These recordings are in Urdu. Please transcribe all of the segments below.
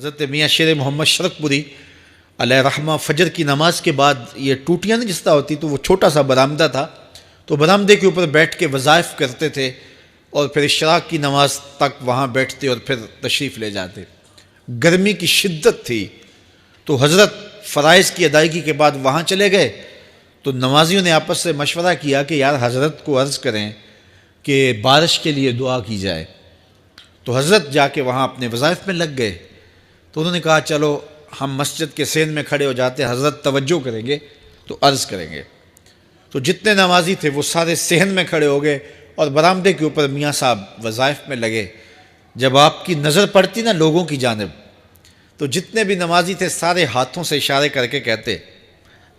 حضرت میاں شیر محمد شرک پوری علیہ رحمہ فجر کی نماز کے بعد یہ ٹوٹیاں نہیں جس طرح ہوتی تو وہ چھوٹا سا برآمدہ تھا، تو برآمدے کے اوپر بیٹھ کے وظائف کرتے تھے اور پھر اشراق کی نماز تک وہاں بیٹھتے اور پھر تشریف لے جاتے۔ گرمی کی شدت تھی تو حضرت فرائض کی ادائیگی کے بعد وہاں چلے گئے، تو نمازیوں نے آپس سے مشورہ کیا کہ یار حضرت کو عرض کریں کہ بارش کے لیے دعا کی جائے۔ تو حضرت جا کے وہاں اپنے وظائف میں لگ گئے، تو انہوں نے کہا چلو ہم مسجد کے سین میں کھڑے ہو جاتے، حضرت توجہ کریں گے تو عرض کریں گے۔ تو جتنے نمازی تھے وہ سارے صحن میں کھڑے ہو گئے اور برآمدے کے اوپر میاں صاحب وظائف میں لگے۔ جب آپ کی نظر پڑتی نا لوگوں کی جانب، تو جتنے بھی نمازی تھے سارے ہاتھوں سے اشارے کر کے کہتے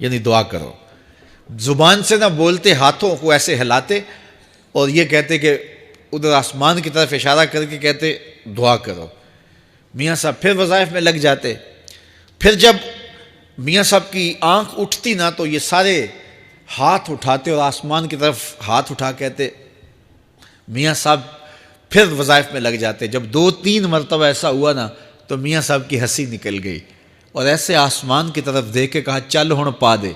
یعنی دعا کرو، زبان سے نہ بولتے، ہاتھوں کو ایسے ہلاتے اور یہ کہتے کہ ادھر آسمان کی طرف اشارہ کر کے کہتے دعا کرو۔ میاں صاحب پھر وظائف میں لگ جاتے۔ پھر جب میاں صاحب کی آنکھ اٹھتی نا تو یہ سارے ہاتھ اٹھاتے اور آسمان کی طرف ہاتھ اٹھا کہتے، میاں صاحب پھر وظائف میں لگ جاتے۔ جب 2-3 مرتبہ ایسا ہوا نا تو میاں صاحب کی ہنسی نکل گئی اور ایسے آسمان کی طرف دیکھ کے کہا چل ہن پا دے۔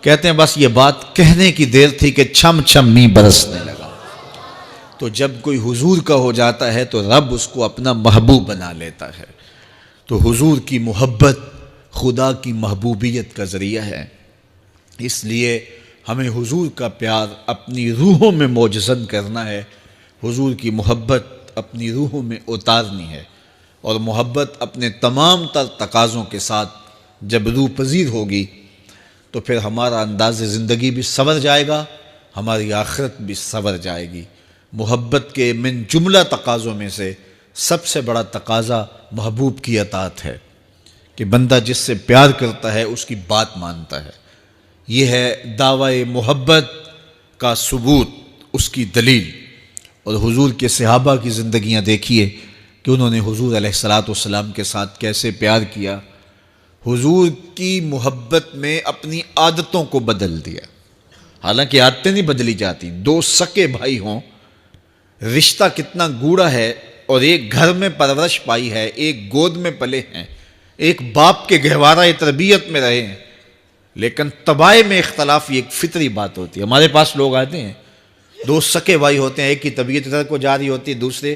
کہتے ہیں بس یہ بات کہنے کی دیر تھی کہ چھم چھم می برسنے لگا۔ تو جب کوئی حضور کا ہو جاتا ہے تو رب اس کو اپنا محبوب بنا لیتا ہے۔ تو حضور کی محبت خدا کی محبوبیت کا ذریعہ ہے، اس لیے ہمیں حضور کا پیار اپنی روحوں میں موجزن کرنا ہے، حضور کی محبت اپنی روحوں میں اتارنی ہے، اور محبت اپنے تمام تر تقاضوں کے ساتھ جب روح پذیر ہوگی تو پھر ہمارا انداز زندگی بھی سنور جائے گا، ہماری آخرت بھی سنور جائے گی۔ محبت کے من جملہ تقاضوں میں سے سب سے بڑا تقاضا محبوب کی اطاعت ہے، کہ بندہ جس سے پیار کرتا ہے اس کی بات مانتا ہے۔ یہ ہے دعوی محبت کا ثبوت، اس کی دلیل۔ اور حضور کے صحابہ کی زندگیاں دیکھیے کہ انہوں نے حضور علیہ الصلوۃ والسلام کے ساتھ کیسے پیار کیا، حضور کی محبت میں اپنی عادتوں کو بدل دیا۔ حالانکہ عادتیں نہیں بدلی جاتی، 2 سکے بھائی ہوں، رشتہ کتنا گوڑا ہے، اور ایک گھر میں پرورش پائی ہے، ایک گود میں پلے ہیں، ایک باپ کے گہوارہ تربیت میں رہے ہیں، لیکن طبائع میں اختلاف یہ ایک فطری بات ہوتی ہے۔ ہمارے پاس لوگ آتے ہیں 2 سکے بھائی ہوتے ہیں، ایک کی طبیعت ادھر کو جا رہی ہوتی ہے، دوسرے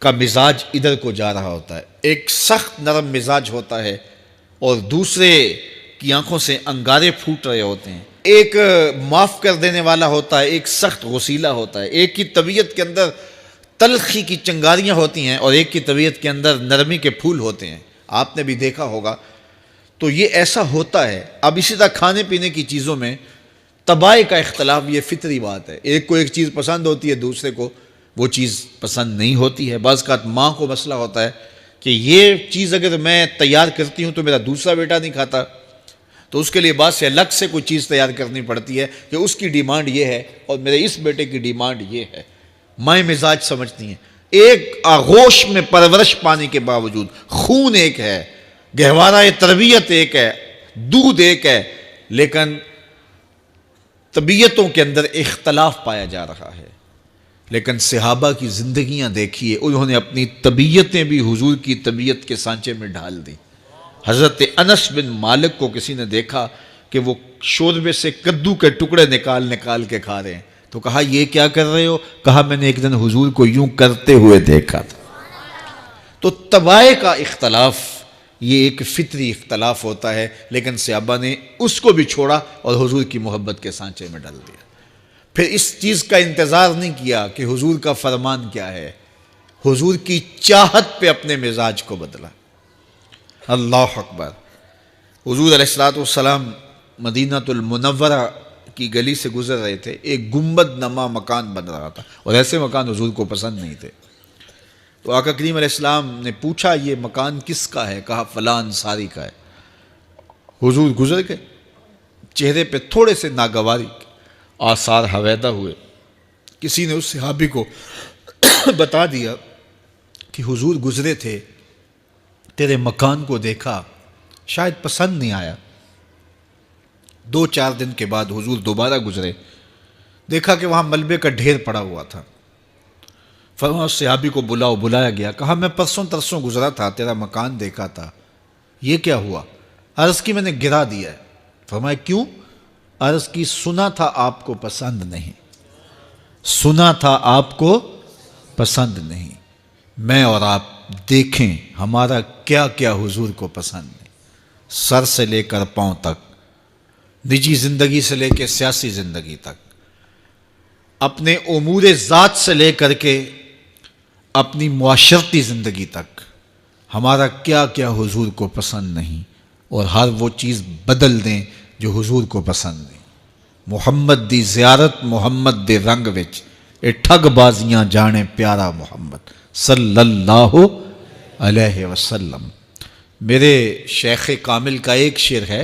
کا مزاج ادھر کو جا رہا ہوتا ہے، ایک سخت نرم مزاج ہوتا ہے اور دوسرے کی آنکھوں سے انگارے پھوٹ رہے ہوتے ہیں، ایک معاف کر دینے والا ہوتا ہے، ایک سخت غصیلا ہوتا ہے، ایک کی طبیعت کے اندر تلخی کی چنگاریاں ہوتی ہیں اور ایک کی طبیعت کے اندر نرمی کے پھول ہوتے ہیں، آپ نے بھی دیکھا ہوگا۔ تو یہ ایسا ہوتا ہے۔ اب اسی طرح کھانے پینے کی چیزوں میں طبائع کا اختلاف یہ فطری بات ہے، ایک کو ایک چیز پسند ہوتی ہے، دوسرے کو وہ چیز پسند نہیں ہوتی ہے۔ بعض اوقات ماں کو مسئلہ ہوتا ہے کہ یہ چیز اگر میں تیار کرتی ہوں تو میرا دوسرا بیٹا نہیں کھاتا، تو اس کے لیے بعض سے الگ سے کوئی چیز تیار کرنی پڑتی ہے کہ اس کی ڈیمانڈ یہ ہے اور میرے اس بیٹے کی ڈیمانڈ یہ ہے۔ مائیں مزاج سمجھتی ہیں، ایک آغوش میں پرورش پانے کے باوجود خون ایک ہے، گہوارہ تربیت ایک ہے، دودھ ایک ہے، لیکن طبیعتوں کے اندر اختلاف پایا جا رہا ہے۔ لیکن صحابہ کی زندگیاں دیکھیے، انہوں نے اپنی طبیعتیں بھی حضور کی طبیعت کے سانچے میں ڈھال دی۔ حضرت انس بن مالک کو کسی نے دیکھا کہ وہ شوربے سے کدو کے ٹکڑے نکال نکال کے کھا رہے ہیں، تو کہا یہ کیا کر رہے ہو؟ کہا میں نے ایک دن حضور کو یوں کرتے ہوئے دیکھا تھا۔ تو طبائع کا اختلاف یہ ایک فطری اختلاف ہوتا ہے، لیکن صحابہ نے اس کو بھی چھوڑا اور حضور کی محبت کے سانچے میں ڈال دیا۔ پھر اس چیز کا انتظار نہیں کیا کہ حضور کا فرمان کیا ہے، حضور کی چاہت پہ اپنے مزاج کو بدلا۔ اللہ اکبر۔ حضور علیہ الصلوۃ والسلام مدینہ المنورہ کی گلی سے گزر رہے تھے، ایک گنبد نما مکان بن رہا تھا اور ایسے مکان حضور کو پسند نہیں تھے۔ تو آقا کریم علیہ السلام نے پوچھا یہ مکان کس کا ہے؟ کہا فلاں انصاری کا ہے۔ حضور گزر گئے، چہرے پہ تھوڑے سے ناگواری آثار حویدہ ہوئے۔ کسی نے اس صحابی کو بتا دیا کہ حضور گزرے تھے، تیرے مکان کو دیکھا، شاید پسند نہیں آیا۔ 2-4 دن کے بعد حضور دوبارہ گزرے، دیکھا کہ وہاں ملبے کا ڈھیر پڑا ہوا تھا۔ فرمایا اس صحابی کو بلاؤ، بلایا گیا، کہا میں پرسوں ترسوں گزرا تھا، تیرا مکان دیکھا تھا، یہ کیا ہوا؟ عرض کی میں نے گرا دیا ہے۔ فرمایا کیوں؟ عرض کی سنا تھا آپ کو پسند نہیں، سنا تھا آپ کو پسند نہیں۔ میں اور آپ دیکھیں ہمارا کیا کیا حضور کو پسند نہیں، سر سے لے کر پاؤں تک، نجی زندگی سے لے کے سیاسی زندگی تک، اپنے امور ذات سے لے کر کے اپنی معاشرتی زندگی تک، ہمارا کیا کیا حضور کو پسند نہیں، اور ہر وہ چیز بدل دیں جو حضور کو پسند نہیں۔ محمد دی زیارت محمد دے رنگ وچ، اے ٹھگ بازیاں جانے پیارا محمد صلی اللہ علیہ وسلم۔ میرے شیخ کامل کا ایک شعر ہے،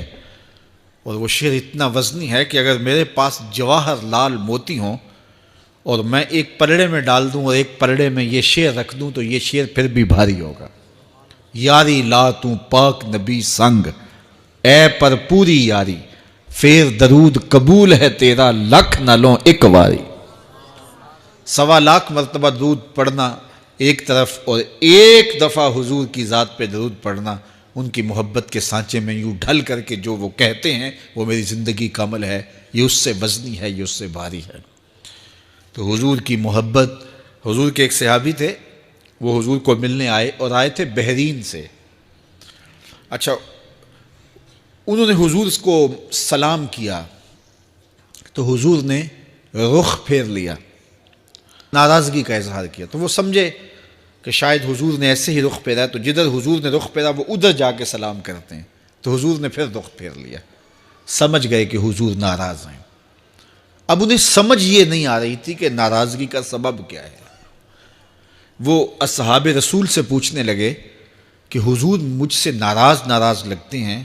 اور وہ شعر اتنا وزنی ہے کہ اگر میرے پاس جواہر لال موتی ہوں اور میں ایک پلڑے میں ڈال دوں اور ایک پلڑے میں یہ شعر رکھ دوں تو یہ شعر پھر بھی بھاری ہوگا۔ یاری لا تو پاک نبی سنگ، اے پر پوری یاری، پھر درود قبول ہے تیرا لکھ نہ لوں ایک واری۔ 1.25 مرتبہ درود پڑھنا ایک طرف، اور ایک دفعہ حضور کی ذات پہ درود پڑھنا، ان کی محبت کے سانچے میں یوں ڈھل کر کے جو وہ کہتے ہیں وہ میری زندگی کا عمل ہے، یہ اس سے وزنی ہے، یہ اس سے بھاری ہے۔ تو حضور کی محبت، حضور کے ایک صحابی تھے، وہ حضور کو ملنے آئے، اور آئے تھے بحرین سے۔ اچھا، انہوں نے حضور کو سلام کیا تو حضور نے رخ پھیر لیا، ناراضگی کا اظہار کیا، تو وہ سمجھے کہ شاید حضور نے ایسے ہی رخ پھیرا ہے، تو جدھر حضور نے رخ پھیرا وہ ادھر جا کے سلام کرتے ہیں، تو حضور نے پھر رخ پھیر لیا، سمجھ گئے کہ حضور ناراض ہیں۔ اب انہیں سمجھ یہ نہیں آ رہی تھی کہ ناراضگی کا سبب کیا ہے۔ وہ اصحاب رسول سے پوچھنے لگے کہ حضور مجھ سے ناراض لگتے ہیں،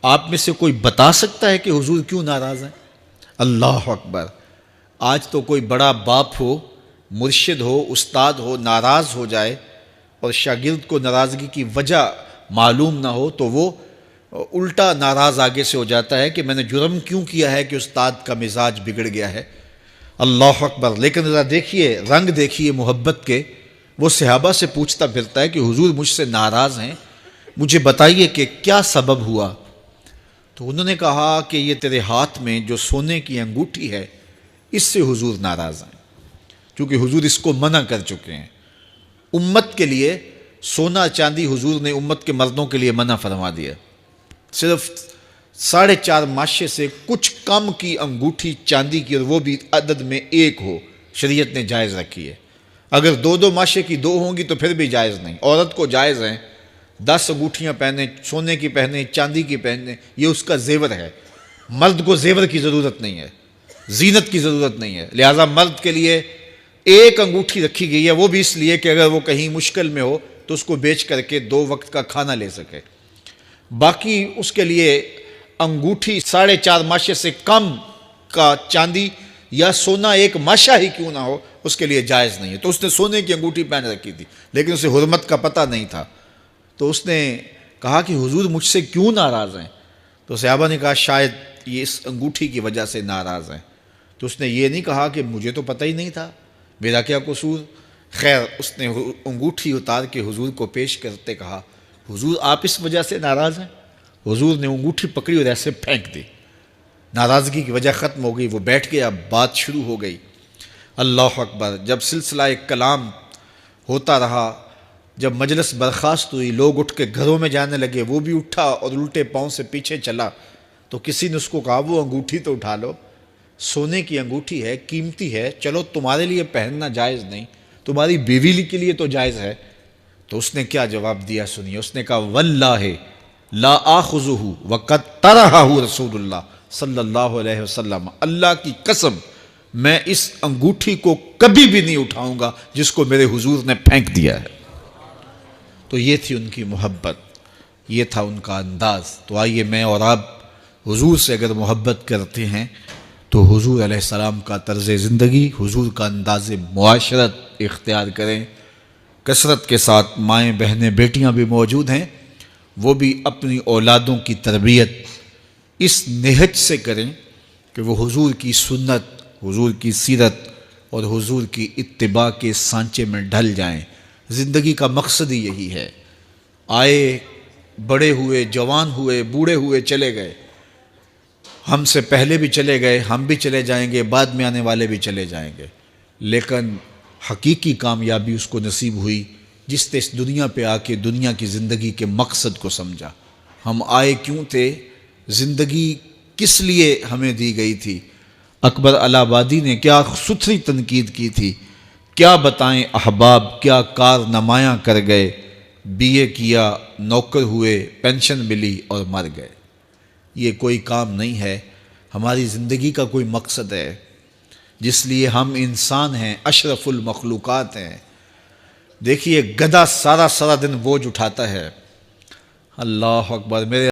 آپ میں سے کوئی بتا سکتا ہے کہ حضور کیوں ناراض ہیں؟ اللہ اکبر! آج تو کوئی بڑا باپ ہو، مرشد ہو، استاد ہو، ناراض ہو جائے اور شاگرد کو ناراضگی کی وجہ معلوم نہ ہو تو وہ الٹا ناراض آگے سے ہو جاتا ہے کہ میں نے جرم کیوں کیا ہے کہ استاد کا مزاج بگڑ گیا ہے۔ اللہ اکبر! لیکن ذرا دیکھیے، رنگ دیکھیے محبت کے، وہ صحابہ سے پوچھتا پھرتا ہے کہ حضور مجھ سے ناراض ہیں، مجھے بتائیے کہ کیا سبب ہوا؟ تو انہوں نے کہا کہ یہ تیرے ہاتھ میں جو سونے کی انگوٹھی ہے، اس سے حضور ناراض ہیں، کیونکہ حضور اس کو منع کر چکے ہیں۔ امت کے لیے سونا چاندی حضور نے امت کے مردوں کے لیے منع فرما دیا، صرف 4.5 ماشے سے کچھ کم کی انگوٹھی چاندی کی، اور وہ بھی عدد میں ایک ہو، شریعت نے جائز رکھی ہے۔ اگر 2 ماشے کی 2 ہوں گی تو پھر بھی جائز نہیں۔ عورت کو جائز ہیں 10 انگوٹھیاں پہنے، سونے کی پہنے، چاندی کی پہنے، یہ اس کا زیور ہے۔ مرد کو زیور کی ضرورت نہیں ہے، زینت کی ضرورت نہیں ہے، لہٰذا مرد کے لیے ایک انگوٹھی رکھی گئی ہے، وہ بھی اس لیے کہ اگر وہ کہیں مشکل میں ہو تو اس کو بیچ کر کے 2 وقت کا کھانا لے سکے۔ باقی اس کے لیے انگوٹھی 4.5 ماشے سے کم کا چاندی یا سونا 1 ماشا ہی کیوں نہ ہو، اس کے لیے جائز نہیں ہے۔ تو اس نے سونے کی انگوٹھی پہن رکھی تھی، لیکن اسے حرمت کا پتہ نہیں تھا، تو اس نے کہا کہ حضور مجھ سے کیوں ناراض ہیں؟ تو صحابہ نے کہا شاید یہ اس انگوٹھی کی وجہ سے ناراض ہیں۔ تو اس نے یہ نہیں کہا کہ مجھے تو پتہ ہی نہیں تھا، میرا کیا قصور؟ خیر، اس نے انگوٹھی اتار کے حضور کو پیش کرتے کہا حضور آپ اس وجہ سے ناراض ہیں؟ حضور نے انگوٹھی پکڑی اور ایسے پھینک دی، ناراضگی کی وجہ ختم ہو گئی، وہ بیٹھ گیا، بات شروع ہو گئی۔ اللہ اکبر! جب سلسلہ کلام ہوتا رہا، جب مجلس برخاست ہوئی، لوگ اٹھ کے گھروں میں جانے لگے، وہ بھی اٹھا اور الٹے پاؤں سے پیچھے چلا، تو کسی نے اس کو کہا وہ انگوٹھی تو اٹھا لو، سونے کی انگوٹھی ہے، قیمتی ہے، چلو تمہارے لیے پہننا جائز نہیں، تمہاری بیوی کے لیے تو جائز ہے۔ تو اس نے کیا جواب دیا سنیے، اس نے کہا واللہ لا آخذہ وقد طرحہ رسول اللہ صلی اللہ علیہ وسلم، اللہ کی قسم میں اس انگوٹھی کو کبھی بھی نہیں اٹھاؤں گا جس کو میرے حضور نے پھینک دیا ہے۔ تو یہ تھی ان کی محبت، یہ تھا ان کا انداز۔ تو آئیے میں اور آپ حضور سے اگر محبت کرتے ہیں تو حضور علیہ السلام کا طرز زندگی، حضور کا انداز معاشرت اختیار کریں۔ کثرت کے ساتھ مائیں بہنیں بیٹیاں بھی موجود ہیں، وہ بھی اپنی اولادوں کی تربیت اس نہج سے کریں کہ وہ حضور کی سنت، حضور کی سیرت اور حضور کی اتباع کے سانچے میں ڈھل جائیں۔ زندگی کا مقصد ہی یہی ہے۔ آئے، بڑے ہوئے، جوان ہوئے، بوڑھے ہوئے، چلے گئے، ہم سے پہلے بھی چلے گئے، ہم بھی چلے جائیں گے، بعد میں آنے والے بھی چلے جائیں گے، لیکن حقیقی کامیابی اس کو نصیب ہوئی جس نے اس دنیا پہ آ کے دنیا کی زندگی کے مقصد کو سمجھا۔ ہم آئے کیوں تھے، زندگی کس لیے ہمیں دی گئی تھی۔ اکبر الہ آبادی نے کیا ستھری تنقید کی تھی، کیا بتائیں احباب کیا کار نمایاں کر گئے، بی اے کیا، نوکر ہوئے، پینشن ملی اور مر گئے۔ یہ کوئی کام نہیں ہے، ہماری زندگی کا کوئی مقصد ہے جس لیے ہم انسان ہیں، اشرف المخلوقات ہیں۔ دیکھیے گدھا سارا دن بوجھ اٹھاتا ہے، اللہ اکبر، میرے